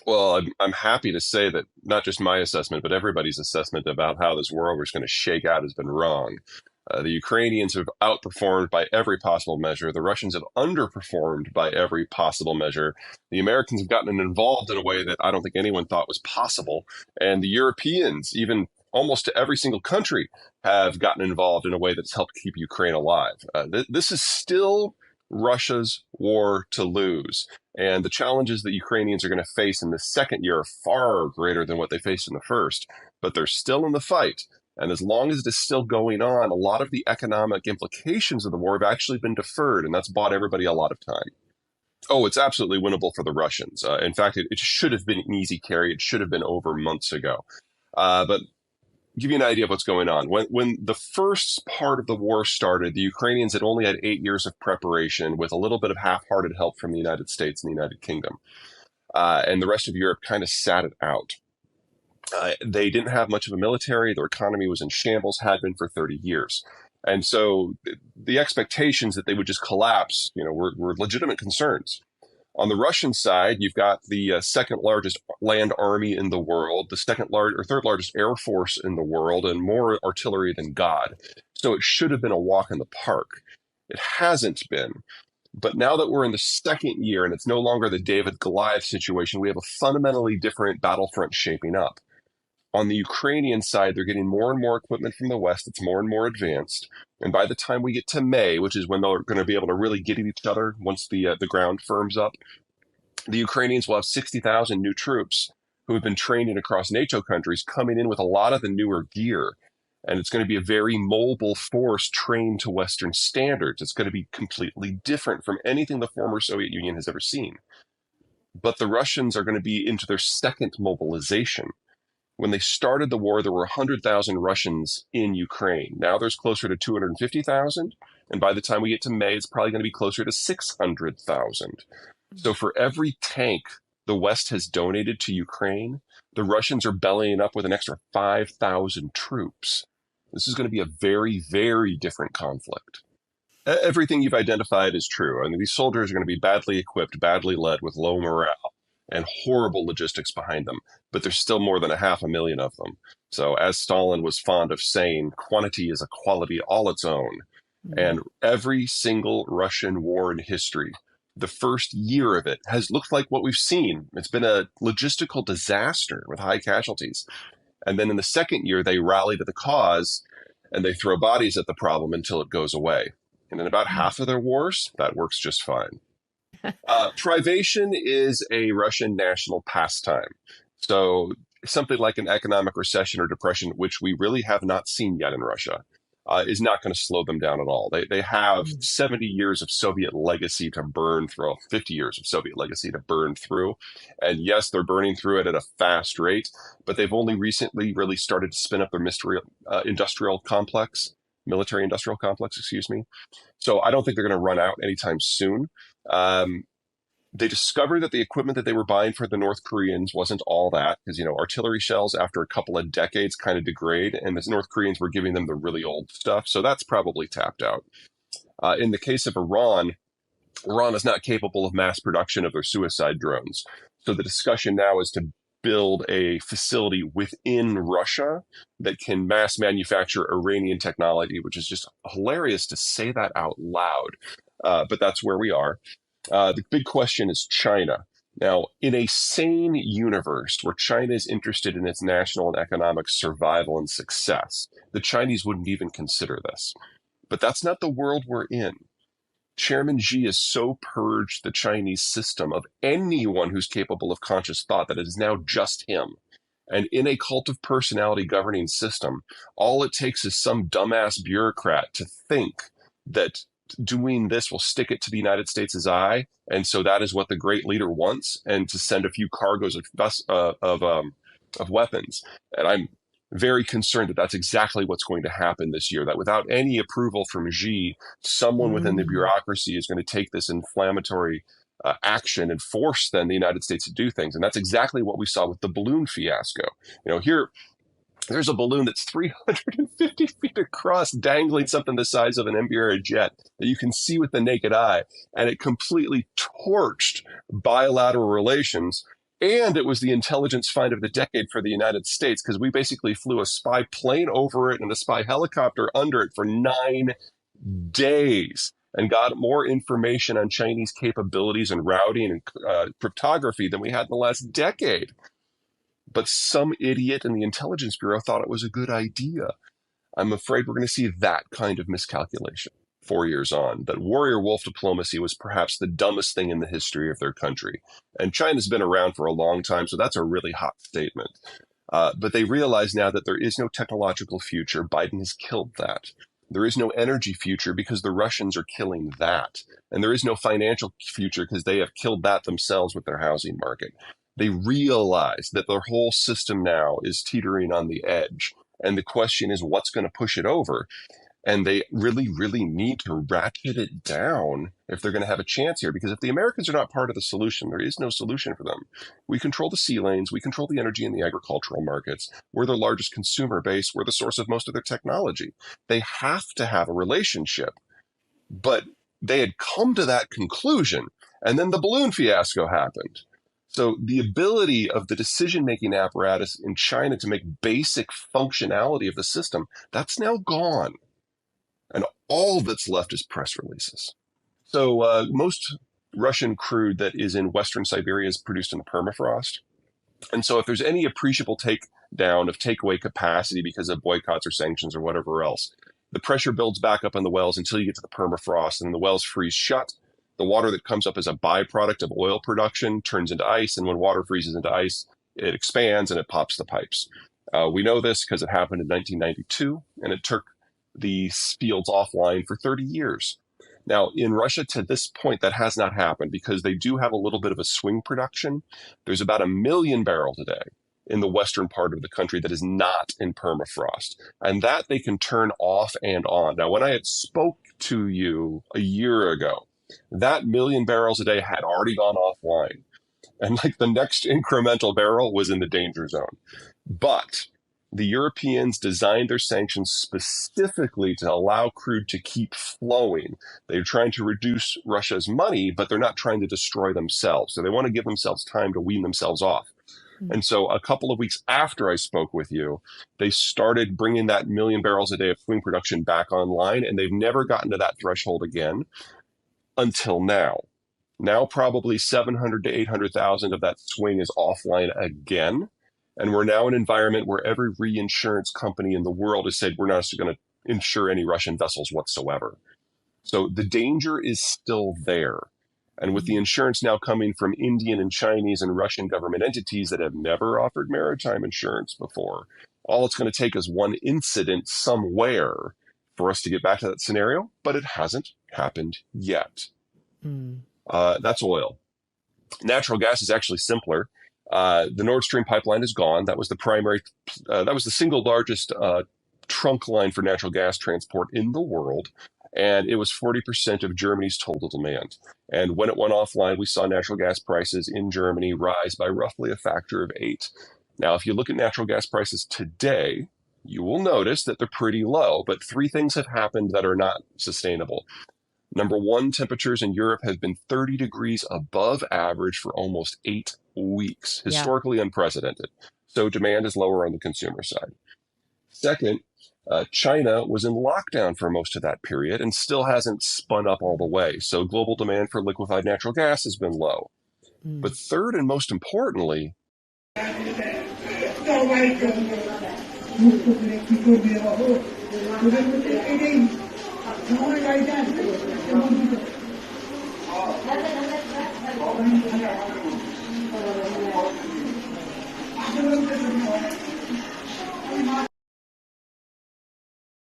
Well, I'm happy to say that not just my assessment, but everybody's assessment about how this war was going to shake out has been wrong. The Ukrainians have outperformed by every possible measure. The Russians have underperformed by every possible measure. The Americans have gotten involved in a way that I don't think anyone thought was possible. And the Europeans, even almost to every single country, have gotten involved in a way that's helped keep Ukraine alive. This is still Russia's war to lose. And the challenges that Ukrainians are going to face in the second year are far greater than what they faced in the first, but they're still in the fight. And as long as it is still going on, a lot of the economic implications of the war have actually been deferred, and that's bought everybody a lot of time. Oh, it's absolutely winnable for the Russians. In fact, it should have been an easy carry. It should have been over months ago. But give you an idea of what's going on. When the first part of the war started, the Ukrainians had only had 8 years of preparation with a little bit of half-hearted help from the United States and the United Kingdom. And the rest of Europe kind of sat it out. They didn't have much of a military. Their economy was in shambles, had been for 30 years. And so the expectations that they would just collapse, were legitimate concerns. On the Russian side, you've got the second largest land army in the world, the third largest air force in the world, and more artillery than God. So it should have been a walk in the park. It hasn't been. But now that we're in the second year and it's no longer the David Goliath situation, we have a fundamentally different battlefront shaping up. On the Ukrainian side, they're getting more and more equipment from the West that's more and more advanced. And by the time we get to May, which is when they're going to be able to really get at each other once the ground firms up, the Ukrainians will have 60,000 new troops who have been trained across NATO countries coming in with a lot of the newer gear. And it's going to be a very mobile force trained to Western standards. It's going to be completely different from anything the former Soviet Union has ever seen. But the Russians are going to be into their second mobilization. When they started the war, there were 100,000 Russians in Ukraine. Now there's closer to 250,000. And by the time we get to May, it's probably going to be closer to 600,000. So for every tank the West has donated to Ukraine, the Russians are bellying up with an extra 5,000 troops. This is going to be a very, very different conflict. Everything you've identified is true. I mean, these soldiers are going to be badly equipped, badly led, with low morale and horrible logistics behind them, but there's still more than 500,000 of them. So as Stalin was fond of saying, quantity is a quality all its own. And every single Russian war in history, the first year of it has looked like what we've seen. It's been a logistical disaster with high casualties. And then in the second year, they rally to the cause and they throw bodies at the problem until it goes away. And in about half of their wars, that works just fine. Privation is a Russian national pastime. So something like an economic recession or depression, which we really have not seen yet in Russia, is not going to slow them down at all. They have 70 years of Soviet legacy to burn through, 50 years of Soviet legacy to burn through. And yes, they're burning through it at a fast rate, but they've only recently really started to spin up their industrial complex, military industrial complex, excuse me. So I don't think they're going to run out anytime soon. They discovered that the equipment that they were buying for the North Koreans wasn't all that, because, artillery shells after a couple of decades kind of degrade, and the North Koreans were giving them the really old stuff. So that's probably tapped out. In the case of Iran, Iran is not capable of mass production of their suicide drones. So the discussion now is to build a facility within Russia that can mass manufacture Iranian technology, which is just hilarious to say that out loud. But that's where we are. The big question is China. Now, in a sane universe where China is interested in its national and economic survival and success, the Chinese wouldn't even consider this. But that's not the world we're in. Chairman Xi has so purged the Chinese system of anyone who's capable of conscious thought that it is now just him. And in a cult of personality governing system, all it takes is some dumbass bureaucrat to think that doing this will stick it to the United States' eye, and so that is what the great leader wants, and to send a few cargoes of weapons. And I'm very concerned that that's exactly what's going to happen this year, that without any approval from Xi, someone within the bureaucracy is going to take this inflammatory action and force then the United States to do things. And that's exactly what we saw with the balloon fiasco. There's a balloon that's 350 feet across, dangling something the size of an Embraer jet that you can see with the naked eye, and it completely torched bilateral relations And it was the intelligence find of the decade for the United States because we basically flew a spy plane over it and a spy helicopter under it for 9 days and got more information on Chinese capabilities and routing and cryptography than we had in the last decade. But some idiot in the Intelligence Bureau thought it was a good idea. I'm afraid we're going to see that kind of miscalculation 4 years on. That warrior wolf diplomacy was perhaps the dumbest thing in the history of their country. And China's been around for a long time, so that's a really hot statement. But they realize now that there is no technological future. Biden has killed that. There is no energy future because the Russians are killing that. And there is no financial future because they have killed that themselves with their housing market. They realize that their whole system now is teetering on the edge. And the question is, what's going to push it over? And they really, really need to ratchet it down if they're going to have a chance here. Because if the Americans are not part of the solution, there is no solution for them. We control the sea lanes. We control the energy in the agricultural markets. We're their largest consumer base. We're the source of most of their technology. They have to have a relationship. But they had come to that conclusion. And then the balloon fiasco happened. So the ability of the decision-making apparatus in China to make basic functionality of the system, that's now gone. And all that's left is press releases. So most Russian crude that is in Western Siberia is produced in the permafrost. And so if there's any appreciable takedown of takeaway capacity because of boycotts or sanctions or whatever else, the pressure builds back up in the wells until you get to the permafrost and the wells freeze shut. The water that comes up as a byproduct of oil production turns into ice. And when water freezes into ice, it expands and it pops the pipes. We know this because it happened in 1992 and it took the fields offline for 30 years. Now, in Russia, to this point, that has not happened because they do have a little bit of a swing production. There's about 1 million barrels a day in the western part of the country that is not in permafrost. And that they can turn off and on. Now, when I had spoke to you a year ago, that 1 million barrels a day had already gone offline. And like the next incremental barrel was in the danger zone. But the Europeans designed their sanctions specifically to allow crude to keep flowing. They're trying to reduce Russia's money, but they're not trying to destroy themselves. So they want to give themselves time to wean themselves off. And so a couple of weeks after I spoke with you, they started bringing that 1 million barrels a day of swing production back online, and they've never gotten to that threshold again until now. Now probably 700 to 800,000 of that swing is offline again. And we're now in an environment where every reinsurance company in the world has said we're not going to insure any Russian vessels whatsoever. So the danger is still there. And with the insurance now coming from Indian and Chinese and Russian government entities that have never offered maritime insurance before, all it's going to take is one incident somewhere for us to get back to that scenario, but it hasn't happened yet. That's oil. Natural gas is actually simpler. The Nord Stream pipeline is gone. That was the single largest trunk line for natural gas transport in the world. And it was 40% of Germany's total demand. And when it went offline, we saw natural gas prices in Germany rise by roughly a factor of 8. Now, if you look at natural gas prices today, you will notice that they're pretty low, but 3 things have happened that are not sustainable. Number one, temperatures in Europe have been 30 degrees above average for almost 8 weeks, historically unprecedented. So demand is lower on the consumer side. Second, China was in lockdown for most of that period and still hasn't spun up all the way. So global demand for liquefied natural gas has been low. But third and most importantly,